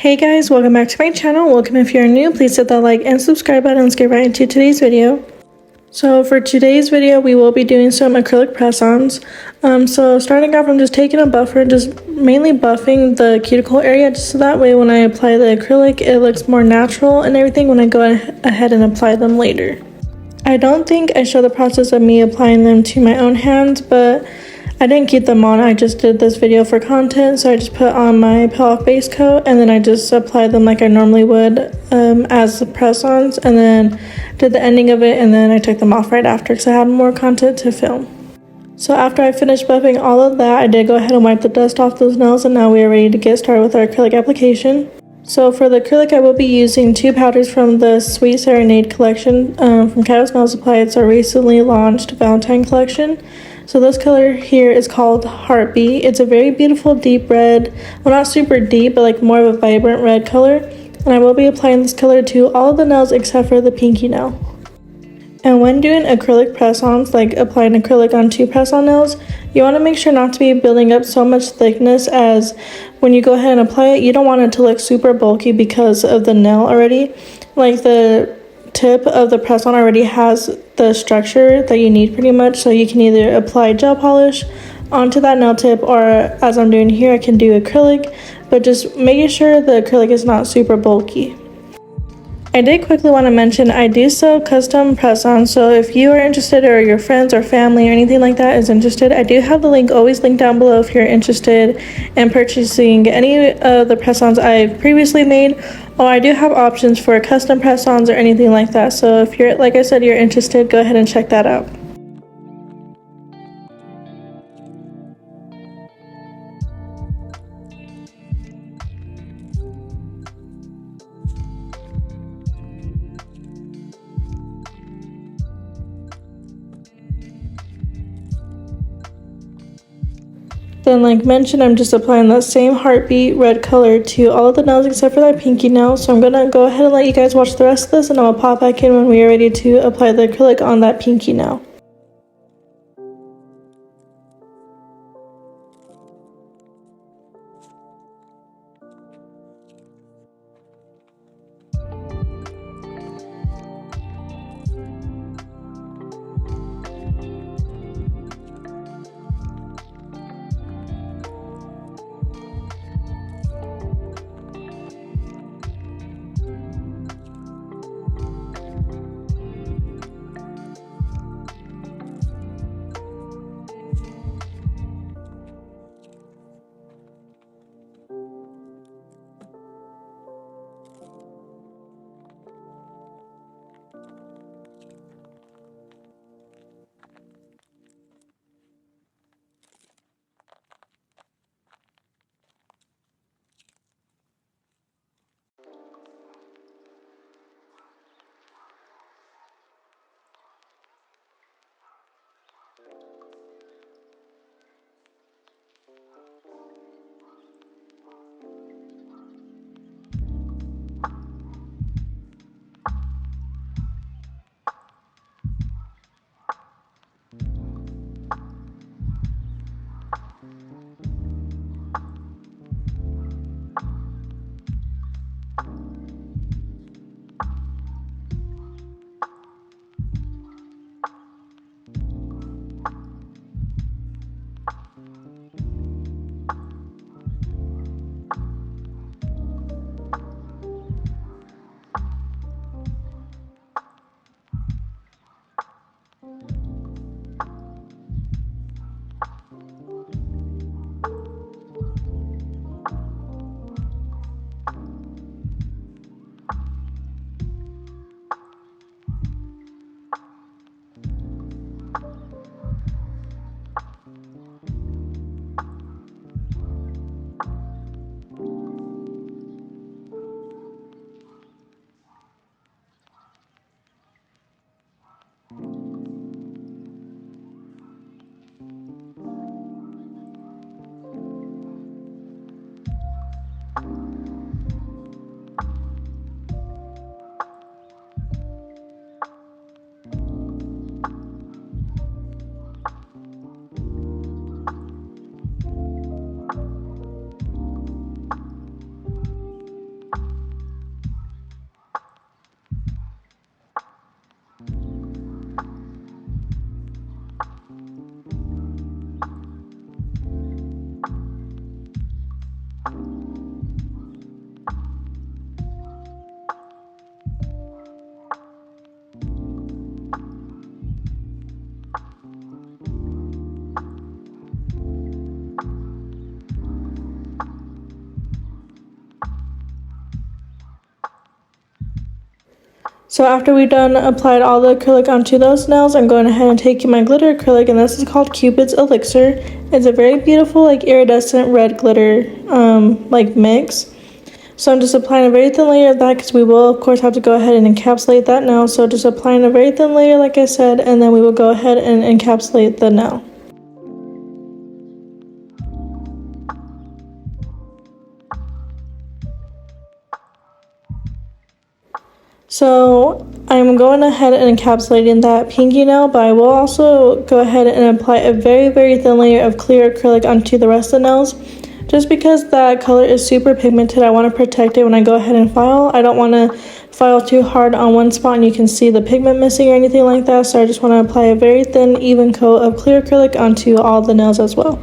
Hey guys, welcome back to my channel. Welcome if you're new. Please hit that like and subscribe button. Let's get right into today's video. So for today's video, we will be doing some acrylic press-ons. So starting off, I'm just taking a buffer and just mainly buffing the cuticle area, just so that way when I apply the acrylic, it looks more natural and everything when I go ahead and apply them later. I don't think I show the process of me applying them to my own hands, but I didn't keep them on. I just did this video for content, so I just put on my peel off base coat and then I just applied them like I normally would as the press-ons, and then did the ending of it, and then I took them off right after because I had more content to film. So after I finished buffing all of that, I did go ahead and wipe the dust off those nails, and now we are ready to get started with our acrylic application. So for the acrylic, I will be using two powders from the Sweet Serenade collection from 𝐻𝐈𝐊�𝐄 𝐒𝐴𝐊�𝐿. It's our recently launched Valentine collection. So this color here is called Heartbeat. It's a very beautiful deep red, well, not super deep, but like more of a vibrant red color. And I will be applying this color to all of the nails except for the pinky nail. And when doing acrylic press-ons, like applying acrylic on two press-on nails, you want to make sure not to be building up so much thickness, as when you go ahead and apply it, you don't want it to look super bulky because of the nail already. Like the tip of the press-on already has the structure that you need pretty much, so you can either apply gel polish onto that nail tip, or as I'm doing here, I can do acrylic, but just making sure the acrylic is not super bulky. I did quickly want to mention I do sell custom press-ons, so if you are interested, or your friends or family or anything like that is interested, I do have the link always linked down below if you're interested in purchasing any of the press-ons I've previously made, or I do have options for custom press-ons or anything like that. So if you're, like I said, you're interested, go ahead and check that out. Then, like mentioned, I'm just applying that same Heartbeat red color to all of the nails except for that pinky nail. So I'm gonna go ahead and let you guys watch the rest of this, and I'll pop back in when we are ready to apply the acrylic on that pinky nail. So after we've done applied all the acrylic onto those nails, I'm going ahead and taking my glitter acrylic, and this is called Cupid's Elixir. It's a very beautiful like iridescent red glitter like mix. So I'm just applying a very thin layer of that because we will of course have to go ahead and encapsulate that nail. So just applying a very thin layer like I said, and then we will go ahead and encapsulate the nail. So I'm going ahead and encapsulating that pinky nail, but I will also go ahead and apply a very, very thin layer of clear acrylic onto the rest of the nails. Just because that color is super pigmented, I want to protect it when I go ahead and file. I don't want to file too hard on one spot and you can see the pigment missing or anything like that. So I just want to apply a very thin, even coat of clear acrylic onto all the nails as well.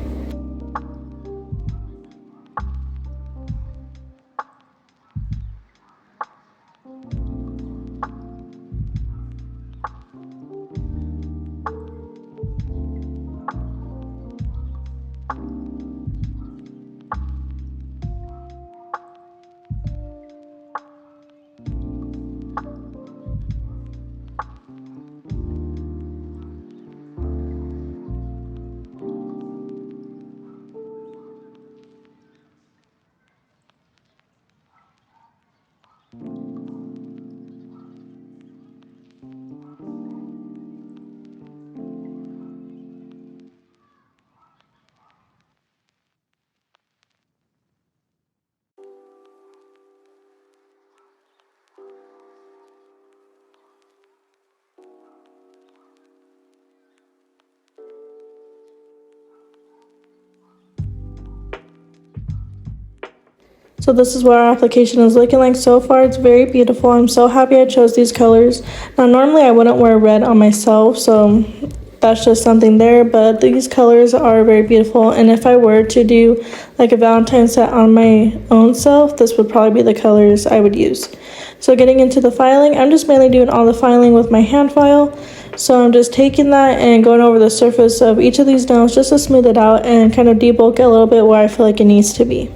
So this is what our application is looking like so far. It's very beautiful. I'm so happy I chose these colors. Now normally I wouldn't wear red on myself, so that's just something there, but these colors are very beautiful, and if I were to do like a Valentine's set on my own self, this would probably be the colors I would use. So getting into the filing, I'm just mainly doing all the filing with my hand file. So I'm just taking that and going over the surface of each of these nails just to smooth it out and kind of debulk it a little bit where I feel like it needs to be.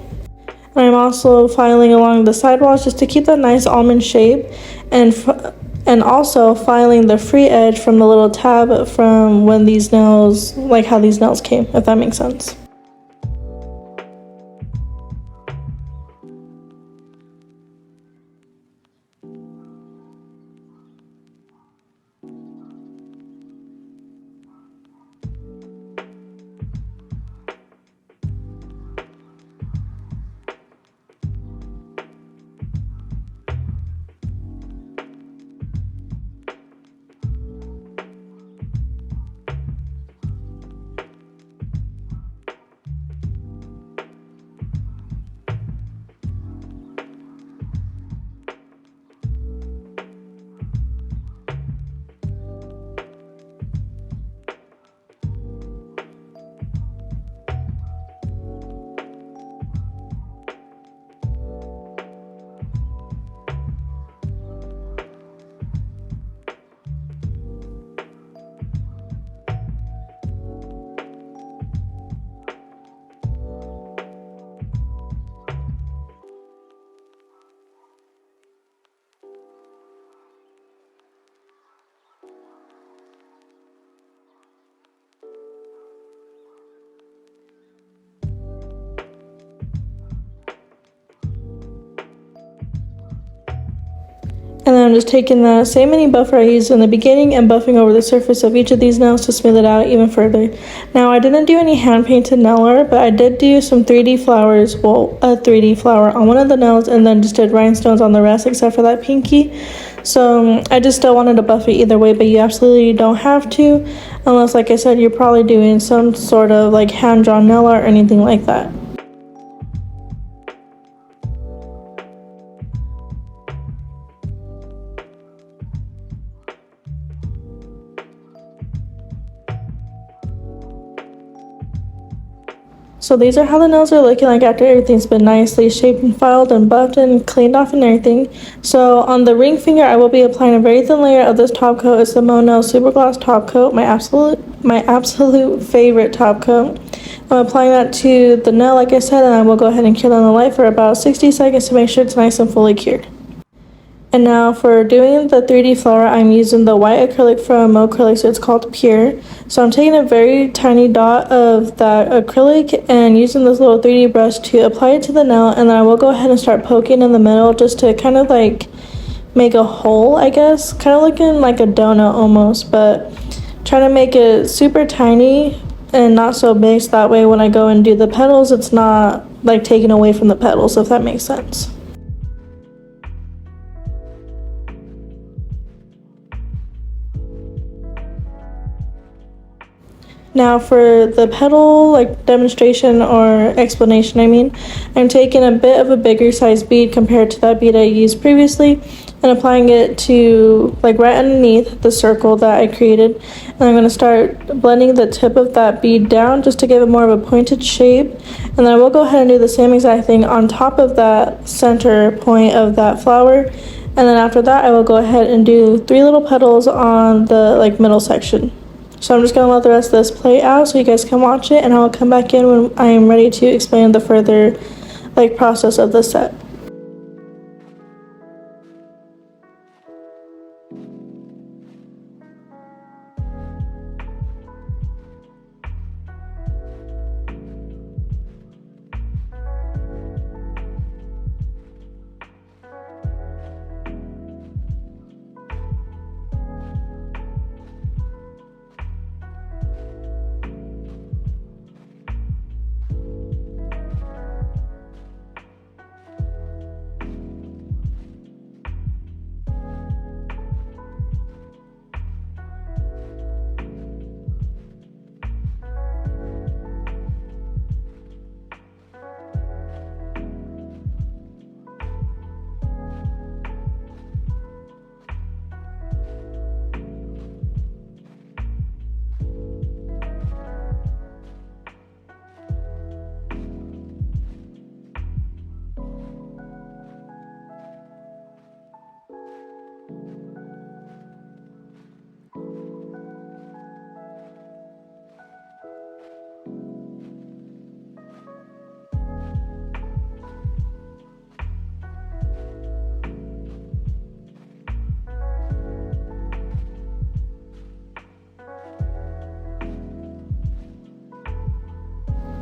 I'm also filing along the sidewalls just to keep that nice almond shape, and also filing the free edge from the little tab from when these nails, like how these nails came, if that makes sense. And then I'm just taking the same mini buffer I used in the beginning and buffing over the surface of each of these nails to smooth it out even further. Now I didn't do any hand painted nail art, but I did do some 3D flowers, well, a 3D flower on one of the nails, and then just did rhinestones on the rest except for that pinky. So I just still wanted to buff it either way, but you absolutely don't have to, unless, like I said, you're probably doing some sort of like hand drawn nail art or anything like that. So these are how the nails are looking like after everything's been nicely shaped and filed and buffed and cleaned off and everything. So on the ring finger, I will be applying a very thin layer of this top coat. It's the Monel Super Gloss top coat, my absolute favorite top coat. I'm applying that to the nail, like I said, and I will go ahead and cure it on the light for about 60 seconds to make sure it's nice and fully cured. And now for doing the 3D flower, I'm using the white acrylic from 𝐿 so it's called Pure. So I'm taking a very tiny dot of that acrylic and using this little 3D brush to apply it to the nail, and then I will go ahead and start poking in the middle just to kind of like make a hole, I guess, kind of looking like a donut almost, but trying to make it super tiny and not so big, so that way when I go and do the petals, it's not like taken away from the petals, if that makes sense. Now for the petal like demonstration or explanation, I'm taking a bit of a bigger size bead compared to that bead I used previously and applying it to like right underneath the circle that I created. And I'm going to start blending the tip of that bead down just to give it more of a pointed shape. And then I will go ahead and do the same exact thing on top of that center point of that flower. And then after that, I will go ahead and do 3 little petals on the like middle section. So I'm just going to let the rest of this play out so you guys can watch it, and I'll come back in when I am ready to explain the further like process of the set.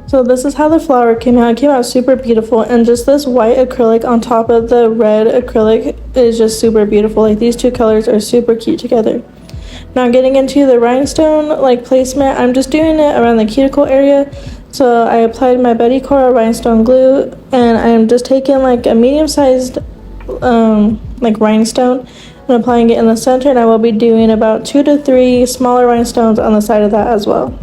So this is how the flower came out. It came out super beautiful, and just this white acrylic on top of the red acrylic is just super beautiful. Like these two colors are super cute together. Now getting into the rhinestone like placement, I'm just doing it around the cuticle area. So I applied my 𝐵𝑒𝑑𝐾𝐴 rhinestone glue, and I'm just taking like a medium-sized like rhinestone and applying it in the center, and I will be doing about 2 to 3 smaller rhinestones on the side of that as well.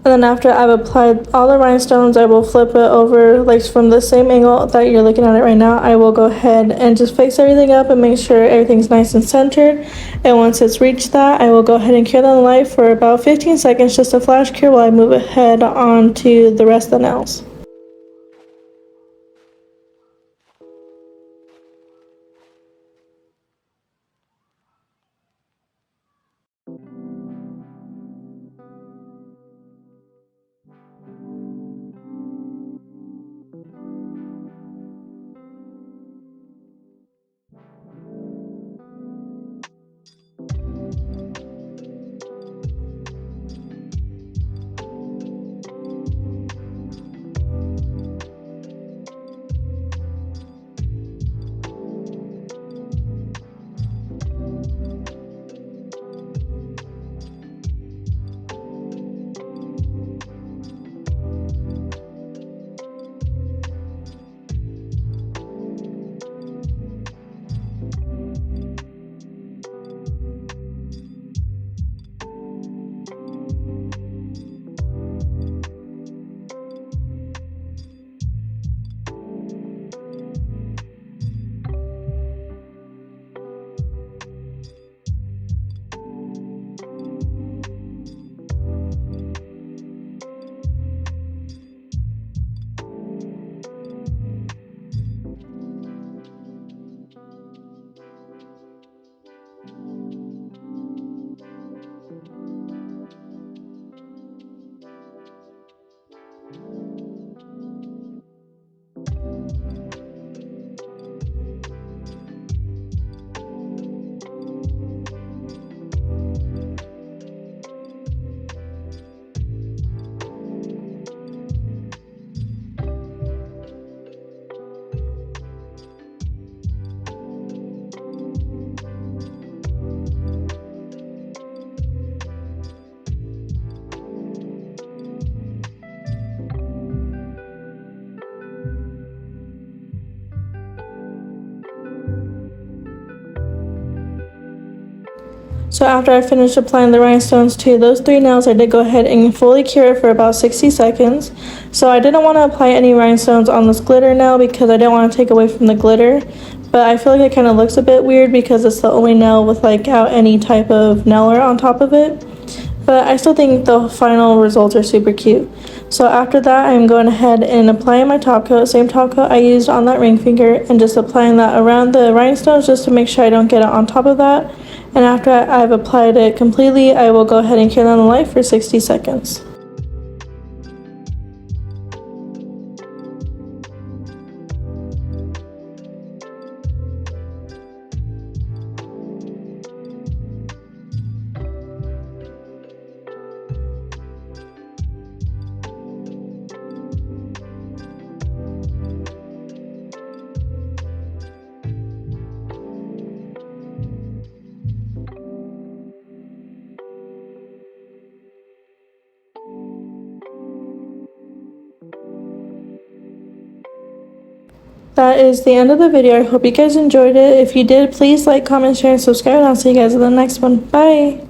And then after I've applied all the rhinestones, I will flip it over like from the same angle that you're looking at it right now. I will go ahead and just fix everything up and make sure everything's nice and centered. And once it's reached that, I will go ahead and cure them in light for about 15 seconds, just a flash cure, while I move ahead on to the rest of the nails. So after I finished applying the rhinestones to those 3 nails, I did go ahead and fully cure it for about 60 seconds. So I didn't want to apply any rhinestones on this glitter nail because I didn't want to take away from the glitter. But I feel like it kind of looks a bit weird because it's the only nail with like out any type of nailer on top of it. But I still think the final results are super cute. So after that, I'm going ahead and applying my top coat, same top coat I used on that ring finger, and just applying that around the rhinestones just to make sure I don't get it on top of that. And after I've applied it completely, I will go ahead and cure down the light for 60 seconds. That is the end of the video. I hope you guys enjoyed it. If you did, please like, comment, share, and subscribe, and I'll see you guys in the next one. Bye!